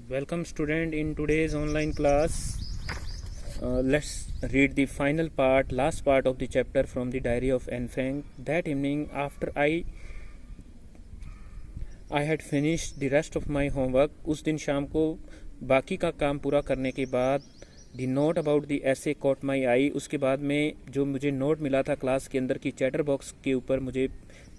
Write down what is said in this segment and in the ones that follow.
Welcome student in today's online class. Let's read the final part, last part of the chapter from the diary of Anne Frank. That evening after I had finished the rest of my homework, उस दिन शाम को बाकी का काम पूरा करने के बाद दी नोट अबाउट दी ऐसे कॉट माई आई, उसके बाद में जो मुझे नोट मिला था क्लास के अंदर की चैटर बॉक्स के ऊपर मुझे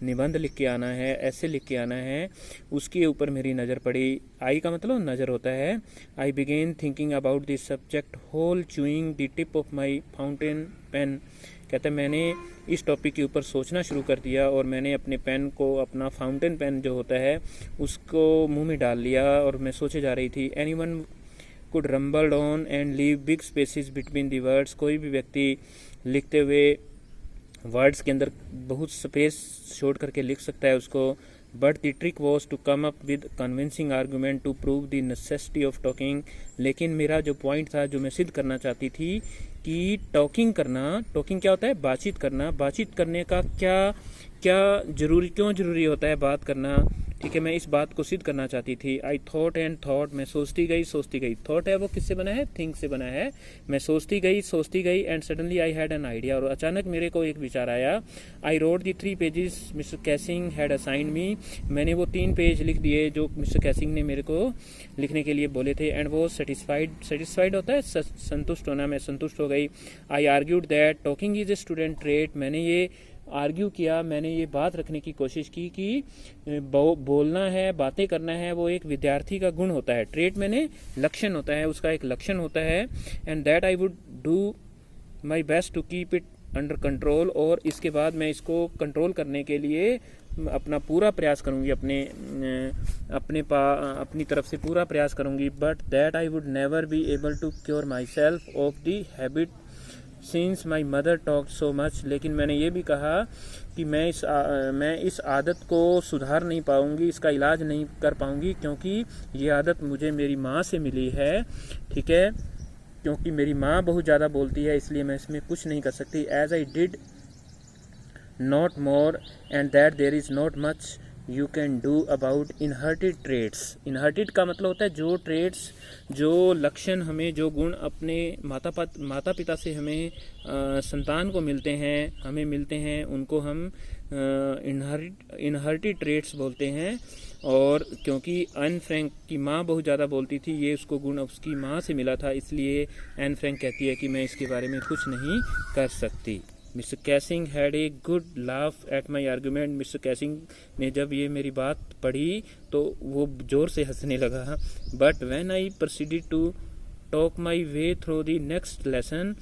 निबंध लिख के आना है, ऐसे लिख के आना है, उसके ऊपर मेरी नज़र पड़ी। आई का मतलब नज़र होता है। I began thinking about this subject while chewing the tip of my fountain pen. कहते हैं मैंने इस टॉपिक के ऊपर सोचना शुरू कर दिया और मैंने अपने पेन को, अपना फाउंटेन पेन जो होता है उसको मुंह में डाल लिया और मैं सोचे जा रही थी। Anyone could rambled on and leave big spaces between the words. कोई भी व्यक्ति लिखते हुए वर्ड्स के अंदर बहुत स्पेस छोड़ करके लिख सकता है उसको। But the trick was to come up with convincing argument to prove the necessity of talking. लेकिन मेरा जो पॉइंट था, जो मैं सिद्ध करना चाहती थी कि टॉकिंग क्या होता है? बातचीत करना। बातचीत करने का क्यों जरूरी होता है बात करना, ठीक है। मैं इस बात को सिद्ध करना चाहती थी। आई थॉट एंड थॉट, मैं सोचती गई। थॉट है वो किससे बना है? थिंक से बना है। मैं सोचती गई and suddenly I had an idea, और अचानक मेरे को एक विचार आया। I wrote the 3 pages Mr Keesing had assigned me. मैंने वो 3 पेज लिख दिए जो मिस्टर कैसिंग ने मेरे को लिखने के लिए बोले थे। एंड वो सेटिस्फाइड होता है संतुष्ट होना, मैं संतुष्ट हो गई। I argued that talking is a student trait. मैंने ये आर्ग्यू किया, मैंने ये बात रखने की कोशिश की कि बोलना है, बातें करना है, वो एक विद्यार्थी का गुण होता है। ट्रेट मैंने लक्षण होता है, उसका एक लक्षण होता है। And that I would do my best to keep it under control. और इसके बाद मैं इसको कंट्रोल करने के लिए अपना पूरा प्रयास करूंगी, अपनी तरफ से पूरा प्रयास करूंगी। But that I would never be able to cure myself of the habit since my mother talk so much. लेकिन मैंने ये भी कहा कि मैं इस आदत को सुधार नहीं पाऊंगी, इसका इलाज नहीं कर पाऊंगी, क्योंकि ये आदत मुझे मेरी माँ से मिली है, ठीक है। क्योंकि मेरी माँ बहुत ज़्यादा बोलती है, इसलिए मैं इसमें कुछ नहीं कर सकती। As I did not more and that there is not much you can do about inherited traits. Inherited का मतलब होता है जो ट्रेड्स, जो लक्षण हमें, जो गुण अपने माता पिता से हमें संतान को मिलते हैं, उनको हम इनहर्टेड ट्रेड्स बोलते हैं। और क्योंकि एन फ्रैंक की माँ बहुत ज़्यादा बोलती थी, ये उसको गुण उसकी माँ से मिला था, इसलिए एन फ्रैंक कहती है कि मैं इसके बारे में कुछ नहीं कर सकती। Mr Keesing had a good laugh at my argument. Mr Keesing ने जब ये मेरी बात पढ़ी तो वो जोर से हंसने लगा। But when I proceeded to talk my way through the next lesson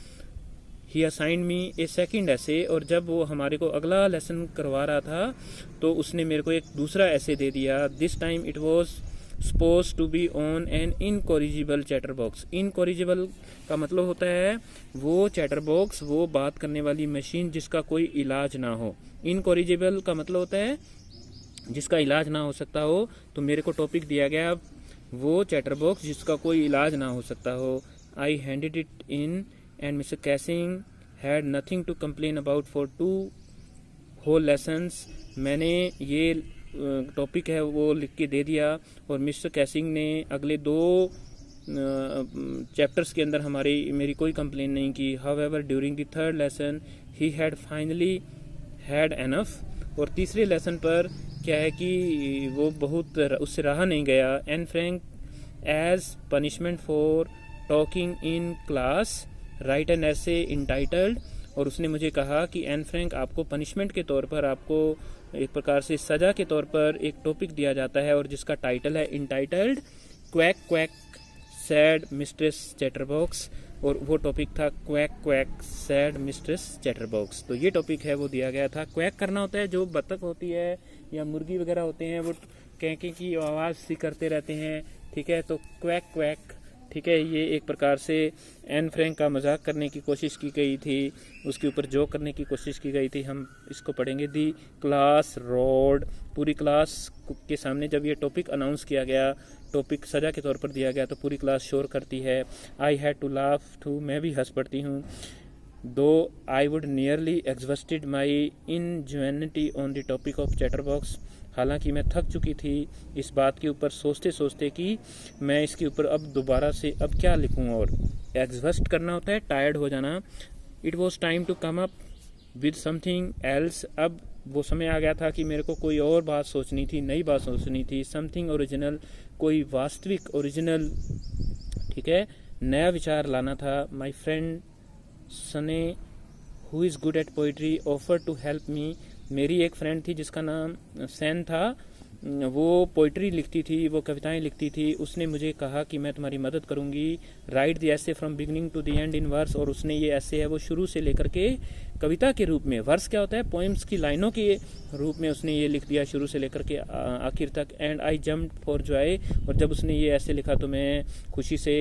he assigned me a second essay. और जब वो हमारे को अगला लेसन करवा रहा था तो उसने मेरे को एक दूसरा ऐसे दे दिया। This time it was supposed to be on an incorrigible chatterbox. Incorrigible का मतलब होता है वो चैटर बॉक्स, वो बात करने वाली मशीन जिसका कोई इलाज ना हो। इनकॉरिजिबल का मतलब होता है जिसका इलाज ना हो सकता हो। तो मेरे को टॉपिक दिया गया वो चैटर बॉक्स जिसका कोई इलाज ना हो सकता हो। I handed it in and Mr Keesing had nothing to complain about for 2 whole lessons. मैंने ये टॉपिक है वो लिख के दे दिया और मिस्टर कैसिंग ने अगले 2 चैप्टर्स के अंदर मेरी कोई कंप्लेन नहीं की। However during the 3rd lesson he had finally had enough. और तीसरे लेसन पर क्या है कि वो बहुत उससे रहा नहीं गया। Anne Frank as punishment for talking in class write an essay entitled. और उसने मुझे कहा कि एन फ्रैंक, आपको पनिशमेंट के तौर पर, आपको एक प्रकार से सजा के तौर पर एक टॉपिक दिया जाता है और जिसका टाइटल है entitled quack quack sad mistress chatterbox. और वो टॉपिक था quack quack sad mistress chatterbox. तो ये टॉपिक है वो दिया गया था। क्वैक करना होता है, जो बतख होती है या मुर्गी वगैरह होते हैं वो कैंके की आवाज़ सी करते रहते हैं, ठीक है। तो क्वैक क्वैक, ठीक है, ये एक प्रकार से एन फ्रैंक का मजाक करने की कोशिश की गई थी, उसके ऊपर जोक करने की कोशिश की गई थी। हम इसको पढ़ेंगे। दी क्लास रोड, पूरी क्लास के सामने जब ये टॉपिक अनाउंस किया गया, टॉपिक सजा के तौर पर दिया गया, तो पूरी क्लास शोर करती है। I had to laugh too, मैं भी हंस पड़ती हूँ। Though I would nearly exhausted my ingenuity on the topic of chatterbox, हालांकि मैं थक चुकी थी इस बात के ऊपर सोचते सोचते कि मैं इसके ऊपर अब दोबारा से अब क्या लिखूं। और एग्जॉस्ट करना होता है टायर्ड हो जाना। It was time to come up with something else, अब वो समय आ गया था कि मेरे को कोई और बात सोचनी थी, नई बात सोचनी थी। समथिंग ओरिजिनल, कोई वास्तविक ओरिजिनल, ठीक है, नया विचार लाना था। My friend Sanne who is good at poetry offer to help me, मेरी एक फ्रेंड थी जिसका नाम सैन था, वो पोइट्री लिखती थी, वो कविताएं लिखती थी। उसने मुझे कहा कि मैं तुम्हारी मदद करूंगी। Write the essay from beginning to the end in verse, और उसने ये ऐसे है वो शुरू से लेकर के कविता के रूप में, वर्स क्या होता है, पोइम्स की लाइनों के रूप में उसने ये लिख दिया शुरू से लेकर के आखिर तक। And I jumped for Joy, और जब उसने ये ऐसे लिखा तो मैं खुशी से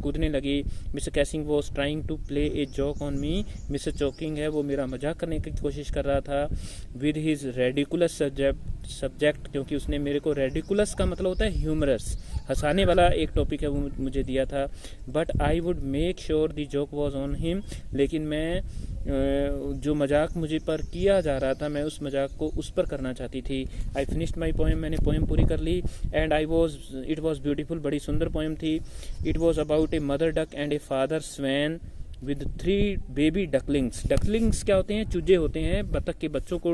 कूदने लगी। Mr Keesing was trying to play a joke on me, Mr चॉकिंग है वो मेरा मजाक करने की कोशिश कर रहा था। विद हिज रेडिकुलस सब्जेक्ट, क्योंकि उसने मेरे को, रेडिकुलस का मतलब होता है ह्यूमरस, हंसाने वाला एक टॉपिक है वो मुझे दिया था। But I would make sure the joke was on him, लेकिन मैं जो मजाक मुझे पर किया जा रहा था मैं उस मजाक को उस पर करना चाहती थी। आई फिनिश्ड माई पोएम, मैंने पोएम पूरी कर ली। एंड इट वॉज ब्यूटीफुल, बड़ी सुंदर पोएम थी। It was about a mother duck and a father swan with 3 baby ducklings. Ducklings क्या होते हैं, चूजे होते हैं, बतख के बच्चों को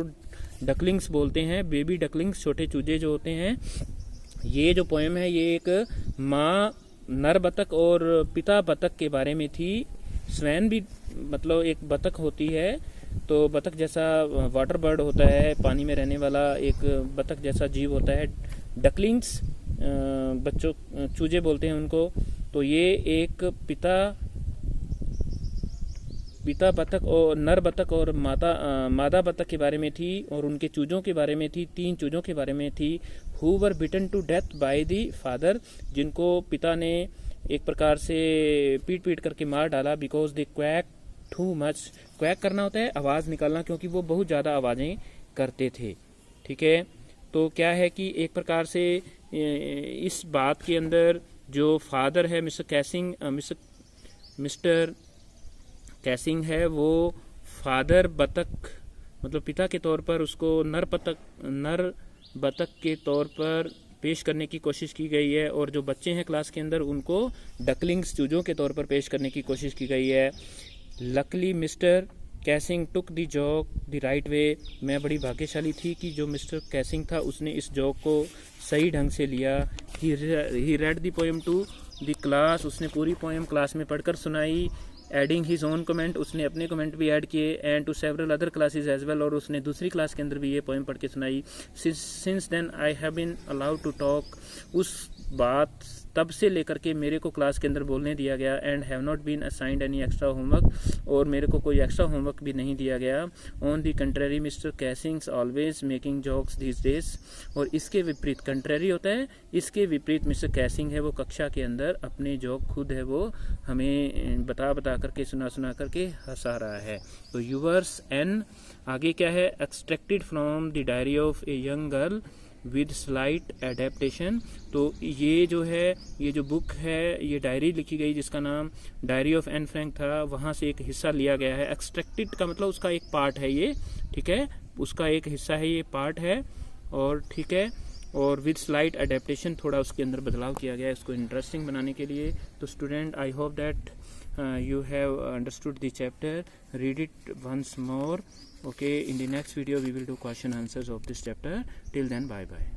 डकलिंग्स बोलते हैं, बेबी डकलिंग्स छोटे चूजे जो होते हैं। ये जो पोएम है ये एक माँ नर बतख और पिता बतख के बारे में थी। स्वैन भी मतलब एक बतख होती है, तो बतख जैसा वाटर बर्ड होता है, पानी में रहने वाला एक बतख जैसा जीव होता है। डकलिंग्स बच्चों, चूजे बोलते हैं उनको। तो ये एक पिता बतख और नर बतख और मादा बतख के बारे में थी, और उनके चूजों के बारे में थी, 3 चूजों के बारे में थी। Who were bitten to death by the father, जिनको पिता ने एक प्रकार से पीट पीट करके मार डाला। Because they quack too much, quack करना होता है आवाज़ निकालना, क्योंकि वो बहुत ज़्यादा आवाज़ें करते थे। ठीक है, तो क्या है कि एक प्रकार से इस बात के अंदर जो फादर है मिस्टर कैसिंग है, वो फादर बतख मतलब पिता के तौर पर उसको नर बतख के तौर पर पेश करने की कोशिश की गई है, और जो बच्चे हैं क्लास के अंदर उनको डकलिंग्स चूजों के तौर पर पेश करने की कोशिश की गई है। Luckily Mr Keesing took the joke the right way, मैं बड़ी भाग्यशाली थी कि जो मिस्टर कैसिंग था उसने इस जॉक को सही ढंग से लिया। He read the poem to the class, उसने पूरी पोएम क्लास में पढ़कर सुनाई। एडिंग हिज ओन कमेंट, उसने अपने कमेंट भी ऐड किए। And to several other classes as well, और उसने दूसरी क्लास के अंदर भी ये पोएम पढ़ के सुनाई। Since then I have been allowed to talk, उस बात तब से लेकर के मेरे को क्लास के अंदर बोलने दिया गया। And have not been assigned any extra homework, और मेरे को कोई एक्स्ट्रा होमवर्क भी नहीं दिया गया। On the contrary Mr Keesing's always making jokes these days, और इसके विपरीत, कंट्रेरी होता है इसके विपरीत, मिस्टर कैसिंग है वो कक्षा के अंदर अपने जोक खुद है वो हमें बता करके सुना करके हंसा रहा है। तो यूवर्स एन आगे क्या है, extracted from the diary of a young girl with slight adaptation. तो ये जो है, ये जो बुक है, ये डायरी लिखी गई जिसका नाम डायरी ऑफ एन फ्रैंक था, वहाँ से एक हिस्सा लिया गया है। एक्सट्रैक्टेड का मतलब उसका एक पार्ट है ये, ठीक है, उसका एक हिस्सा है, ये पार्ट है, और ठीक है, और विद स्लाइट एडेप्टेशन थोड़ा उसके अंदर बदलाव किया गया है उसको इंटरेस्टिंग बनाने के लिए। तो student, I hope that you have understood the chapter. Read it once more. Okay, in the next video we will do question answers of this chapter. Till then, bye bye.